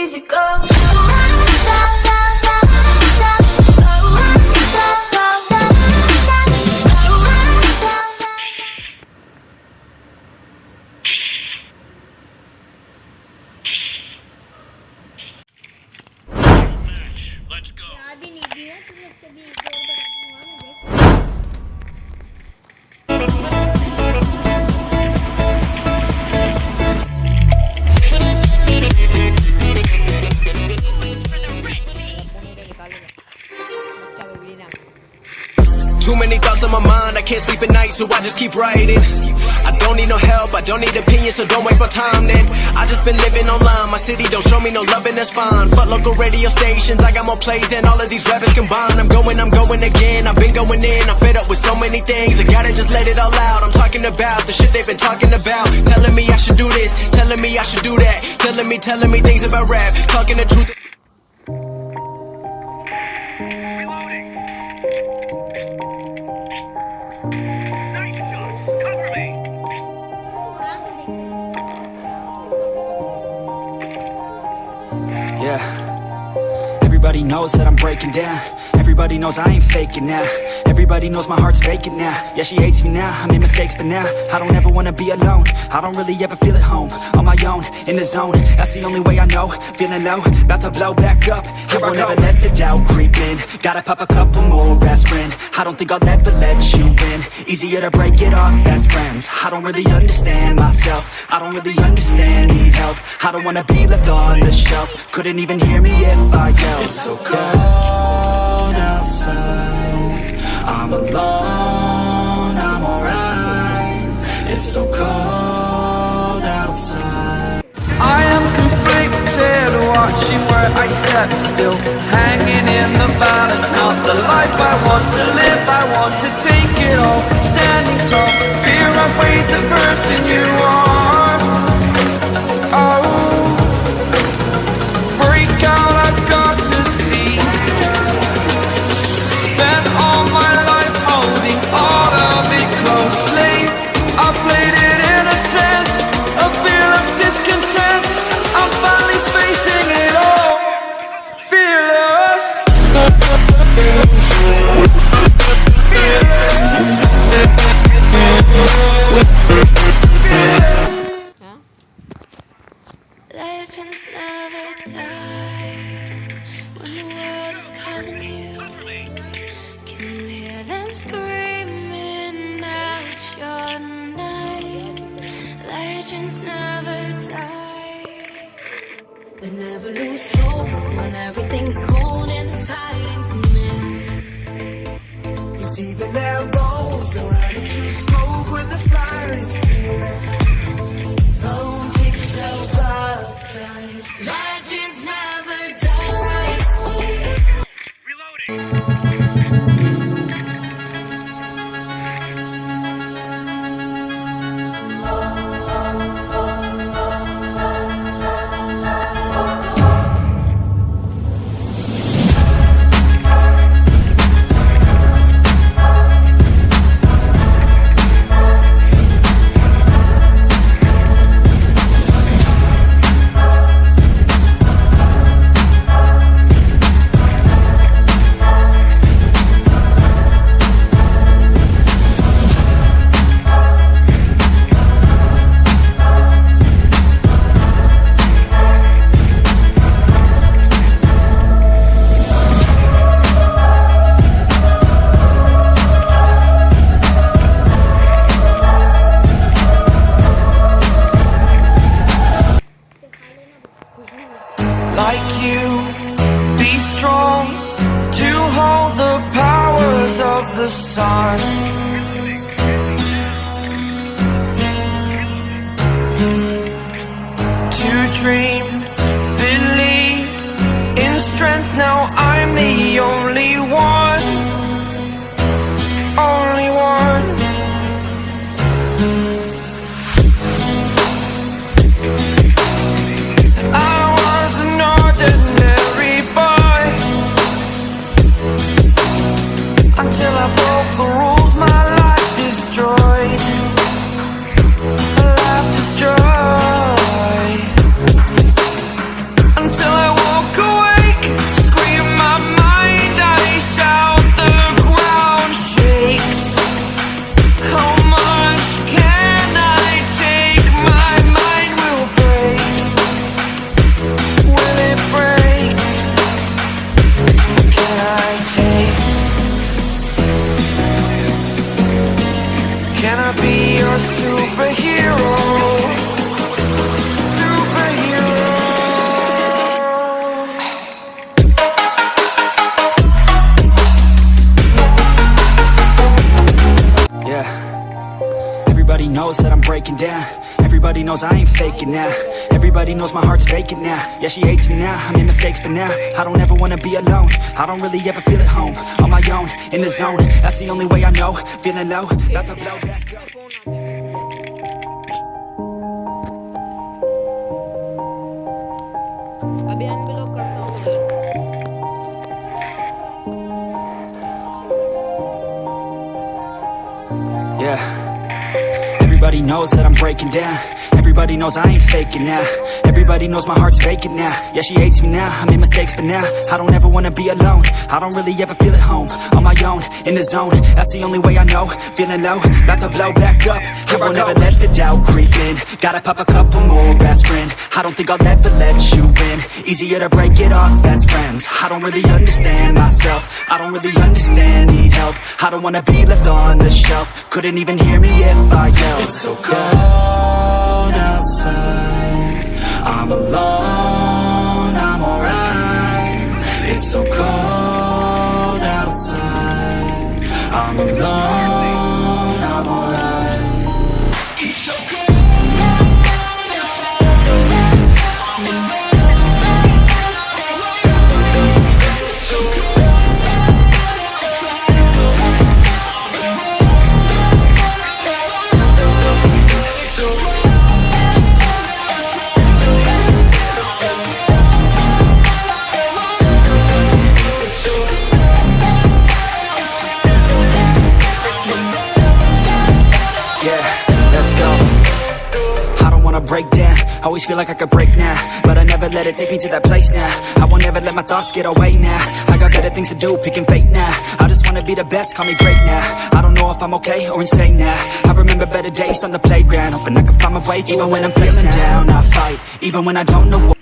easy go. Let's go. Too many thoughts on my mind, I can't sleep at night, so I just keep writing. I don't need no help, I don't need opinions, so don't waste my time then. I just been living online, my city don't show me no love and that's fine. Fuck local radio stations, I got more plays than all of these rappers combined. I'm going again, I've been going in, I'm fed up with so many things. I gotta just let it all out, I'm talking about the shit they've been talking about. Telling me I should do this, telling me I should do that. Telling me things about rap, talking the truth. Yeah, everybody knows that I'm breaking down. Everybody knows I ain't faking now. Everybody knows my heart's vacant now. Yeah, she hates me now, I made mistakes but now I don't ever wanna be alone. I don't really ever feel at home. On my own, in the zone, that's the only way I know. Feeling low, about to blow back up. Here I won't ever let the doubt creep in. Gotta pop a couple more aspirin. I don't think I'll ever let you in. Easier to break it off best friends. I don't really understand myself. I don't really understand, need help. I don't wanna be left on the shelf. Couldn't even hear me if I yelled. It's so cold outside, I'm alone, I'm alright. It's so cold outside. I am conflicted, watching where I step still, hanging in the balance. Not the life I want to live, I want to take it all. Standing tall, fear I weighed the person you are. Oh, break out, I've got to see. Spent all my life holding all of it closely. I played it innocent, a feel of discontent. I'm finally facing it all, fearless. Legends never die when the world is calling you. Can you hear them screaming out your name? Legends never die. They never lose hope when everything's cold inside and cement. It's deep in their bones, they're ready to smoke with the fire is here. Oh, pick yourself up, 'cause legends never die. Like you, be strong to hold the powers of the sun. To dream, believe in strength. Now I'm the only one, only one. I was an ordinary boy until I broke the rules, my life destroyed. A life destroyed until I breaking down. Everybody knows I ain't faking now. Everybody knows my heart's vacant now. Yeah, she hates me now, I made mistakes but now I don't ever wanna be alone. I don't really ever feel at home. On my own, in the zone, that's the only way I know. Feeling low, about to blow back up. Yeah. Everybody knows that I'm breaking down. Everybody knows I ain't faking now. Everybody knows my heart's vacant now. Yeah, she hates me now, I made mistakes but now I don't ever wanna be alone. I don't really ever feel at home. On my own, in the zone, that's the only way I know. Feeling low, about to blow back up. I won't ever let the doubt creep in. Gotta pop a couple more aspirin. I don't think I'll ever let you in. Easier to break it off best friends. I don't really understand myself. I don't really understand, need help. I don't wanna be left on the shelf. Couldn't even hear me if I yelled. It's so cold outside, I'm alone, I'm alright. It's so cold outside, I'm alone, I'm alright. It's so cold. Break down, always feel like I could break now, but I never let it take me to that place now. I won't ever let my thoughts get away now. I got better things to do, picking fate now. I just wanna be the best, call me great now. I don't know if I'm okay or insane now. I remember better days on the playground, hoping I can find my way even when I'm feeling down. I fight, even when I don't know what